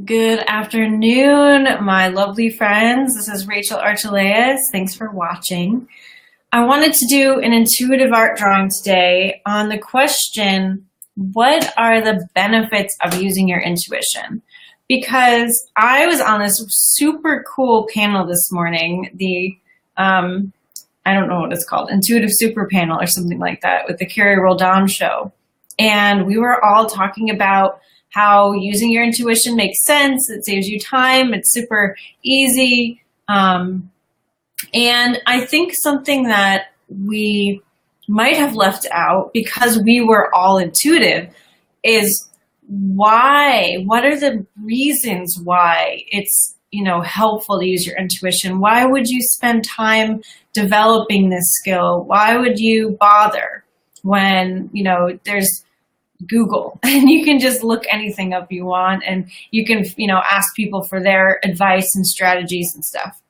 Good afternoon, my lovely friends. This is Rachel Archelaus. Thanks for watching. I wanted to do an intuitive art drawing today on the question, what are the benefits of using your intuition? Because I was on this super cool panel this morning, I don't know what it's called, Intuitive Super Panel or something like that with the Carrie Roldan show. And we were all talking about how using your intuition makes sense. It saves you time. It's super easy. And I think something that we might have left out because we were all intuitive is why, what are the reasons why it's, helpful to use your intuition? Why would you spend time developing this skill? Why would you bother when, there's Google and you can just look anything up you want and you can, ask people for their advice and strategies and stuff.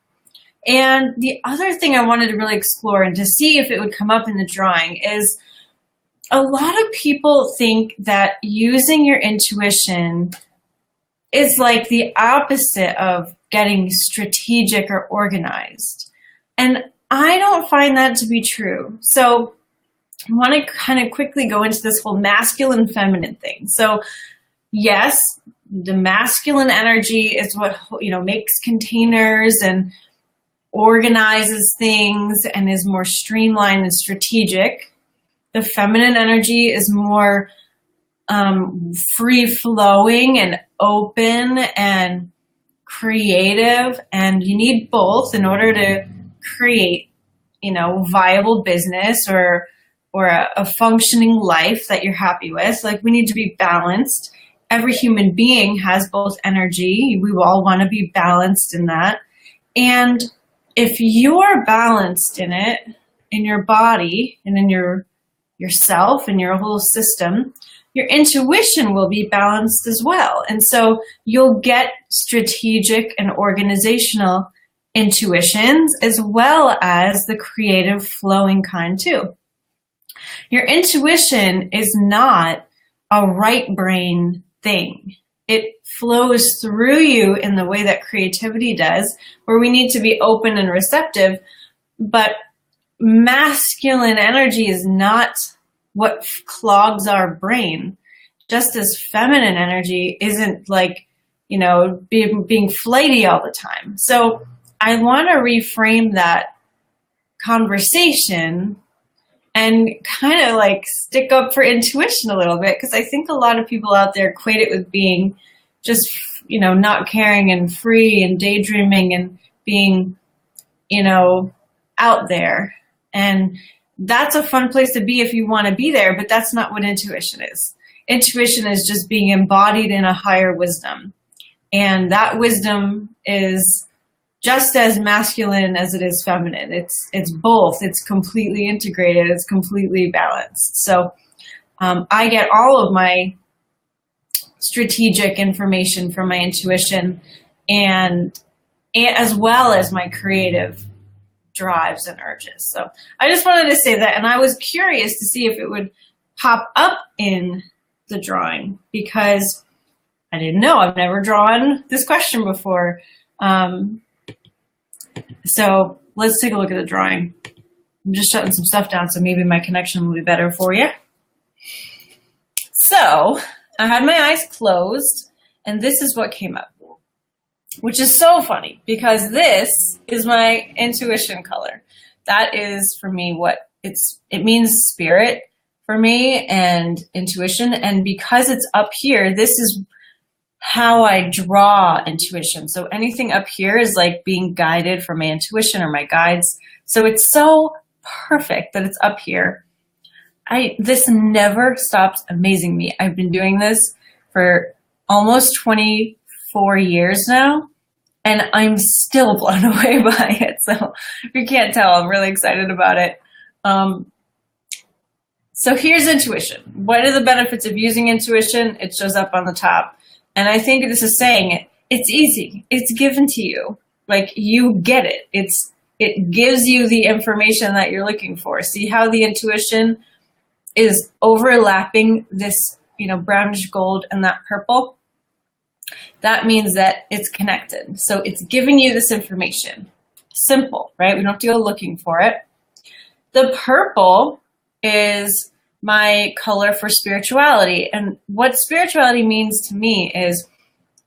And the other thing I wanted to really explore and to see if it would come up in the drawing is a lot of people think that using your intuition is like the opposite of getting strategic or organized. And I don't find that to be true. So I want to kind of quickly go into this whole masculine feminine thing. So yes, the masculine energy is what, makes containers and organizes things and is more streamlined and strategic. The feminine energy is more free flowing and open and creative. And you need both in order to create, viable business or a functioning life that you're happy with. Like, we need to be balanced. Every human being has both energy. We all want to be balanced in that. And if you're balanced in it, in your body and in yourself and your whole system, your intuition will be balanced as well. And so you'll get strategic and organizational intuitions as well as the creative flowing kind too. Your intuition is not a right brain thing. It flows through you in the way that creativity does, where we need to be open and receptive. But masculine energy is not what clogs our brain, just as feminine energy isn't like, being flighty all the time. So I want to reframe that conversation and kind of like stick up for intuition a little bit, because I think a lot of people out there equate it with being just, not caring and free and daydreaming and being, out there. And that's a fun place to be if you want to be there, but that's not what intuition is. Intuition is just being embodied in a higher wisdom. And that wisdom is just as masculine as it is feminine. It's both. It's completely integrated. It's completely balanced. So I get all of my strategic information from my intuition and as well as my creative drives and urges. So I just wanted to say that. And I was curious to see if it would pop up in the drawing because I didn't know. I've never drawn this question before. So let's take a look at the drawing. I'm just shutting some stuff down, so maybe my connection will be better for you. So I had my eyes closed, and this is what came up, which is so funny because this is my intuition color. That is for me what it means spirit for me and intuition. And because it's up here, this is how I draw intuition. So anything up here is like being guided from my intuition or my guides. So it's so perfect that it's up here. This never stops amazing me. I've been doing this for almost 24 years now, and I'm still blown away by it. So if you can't tell, I'm really excited about it. So here's intuition. What are the benefits of using intuition? It shows up on the top. And I think this is saying it's easy. It's given to you. Like, you get it. It gives you the information that you're looking for. See how the intuition is overlapping this, brownish gold and that purple? that means that it's connected. So it's giving you this information. Simple, right? We don't have to go looking for it. The purple is my color for spirituality. And what spirituality means to me is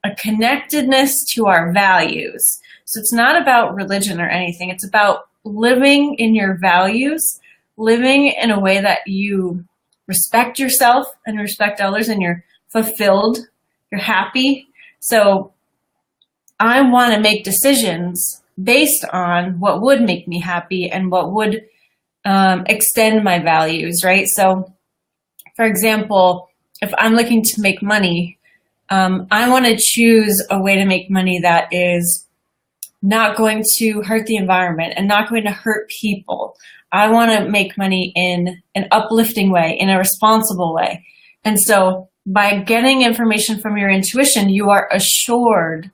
a connectedness to our values. So it's not about religion or anything. It's about living in your values, living in a way that you respect yourself and respect others, and you're fulfilled, you're happy. So I want to make decisions based on what would make me happy and what would extend my values, right? So, for example, if I'm looking to make money, I want to choose a way to make money that is not going to hurt the environment and not going to hurt people. I want to make money in an uplifting way, in a responsible way. And so by getting information from your intuition, you are assured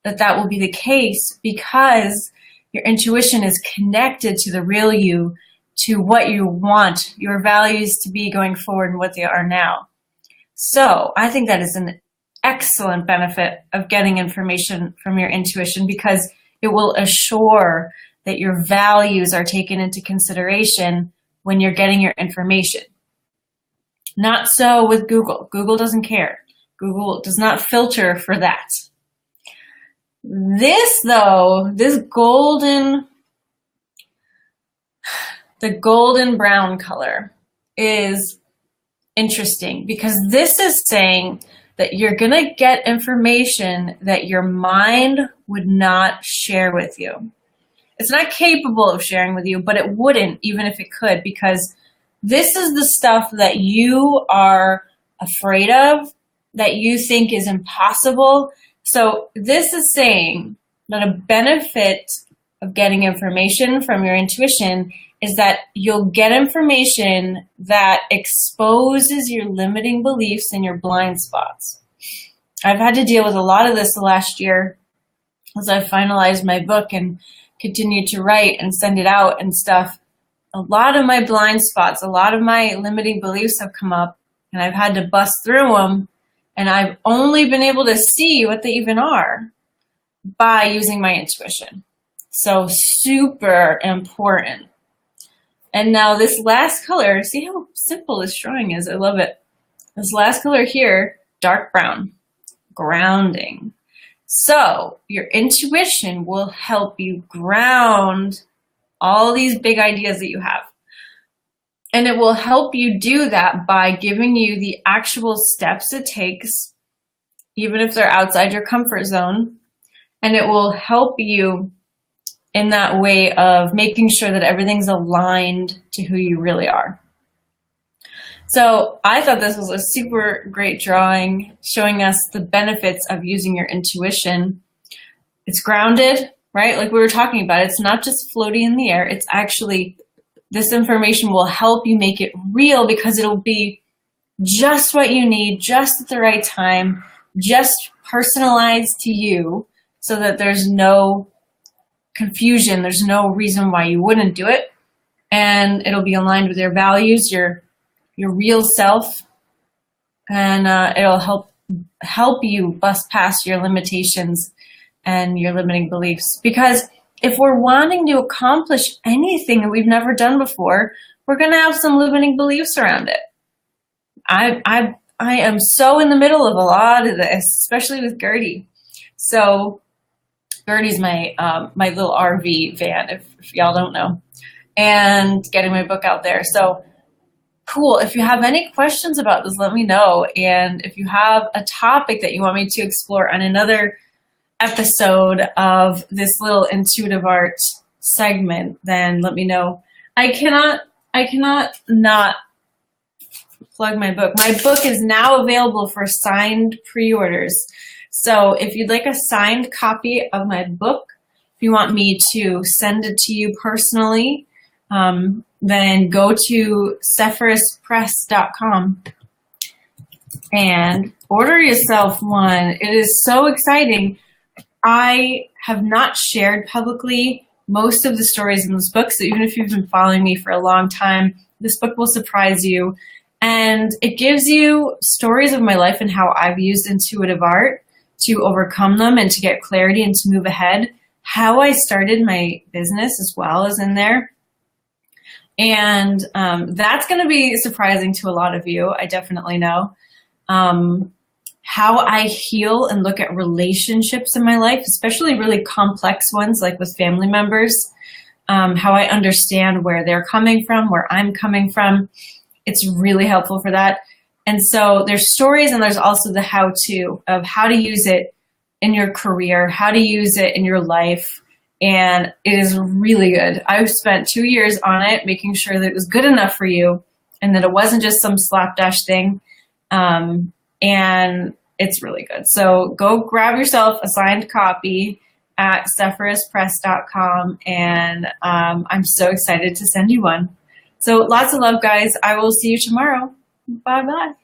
that that will be the case because your intuition is connected to the real you, to what you want your values to be going forward and what they are now. So I think that is an excellent benefit of getting information from your intuition, because it will assure that your values are taken into consideration when you're getting your information. Not so with Google. Google doesn't care. Google does not filter for that. This, though, the golden brown color is interesting, because this is saying that you're going to get information that your mind would not share with you. It's not capable of sharing with you, but it wouldn't even if it could, because this is the stuff that you are afraid of, that you think is impossible. So this is saying that a benefit of getting information from your intuition is that you'll get information that exposes your limiting beliefs and your blind spots. I've had to deal with a lot of this the last year as I've finalized my book and continued to write and send it out and stuff. A lot of my blind spots, a lot of my limiting beliefs have come up, and I've had to bust through them, and I've only been able to see what they even are by using my intuition. So super important. And now this last color, see how simple this drawing is? I love it. This last color here, dark brown, grounding. So your intuition will help you ground all these big ideas that you have. And it will help you do that by giving you the actual steps it takes, even if they're outside your comfort zone. And it will help you in that way of making sure that everything's aligned to who you really are. So I thought this was a super great drawing showing us the benefits of using your intuition. It's grounded, right? Like we were talking about, it's not just floating in the air. It's actually, this information will help you make it real, because it'll be just what you need, just at the right time, just personalized to you, so that there's no confusion. There's no reason why you wouldn't do it. And it'll be aligned with your values, your real self, and it'll help you bust past your limitations and your limiting beliefs. Because if we're wanting to accomplish anything that we've never done before, we're going to have some limiting beliefs around it. I am so in the middle of a lot of this, especially with Gertie. So Gertie's my my little RV van, if y'all don't know, and getting my book out there. So cool. If you have any questions about this, let me know. And if you have a topic that you want me to explore on another episode of this little intuitive art segment, then let me know. I cannot not plug my book. My book is now available for signed pre-orders. So if you'd like a signed copy of my book, if you want me to send it to you personally, then go to sephiruspress.com and order yourself one. It is so exciting. I have not shared publicly most of the stories in this book, so even if you've been following me for a long time, this book will surprise you. And it gives you stories of my life and how I've used intuitive art to overcome them and to get clarity and to move ahead. How I started my business as well is in there. And that's going to be surprising to a lot of you. I definitely know. How I heal and look at relationships in my life, especially really complex ones like with family members. How I understand where they're coming from, where I'm coming from. It's really helpful for that. And so there's stories, and there's also the how-to of how to use it in your career, how to use it in your life. And it is really good. I've spent 2 years on it, making sure that it was good enough for you and that it wasn't just some slapdash thing. And it's really good. So go grab yourself a signed copy at sephiruspress.com, and I'm so excited to send you one. So lots of love, guys. I will see you tomorrow. Bye-bye.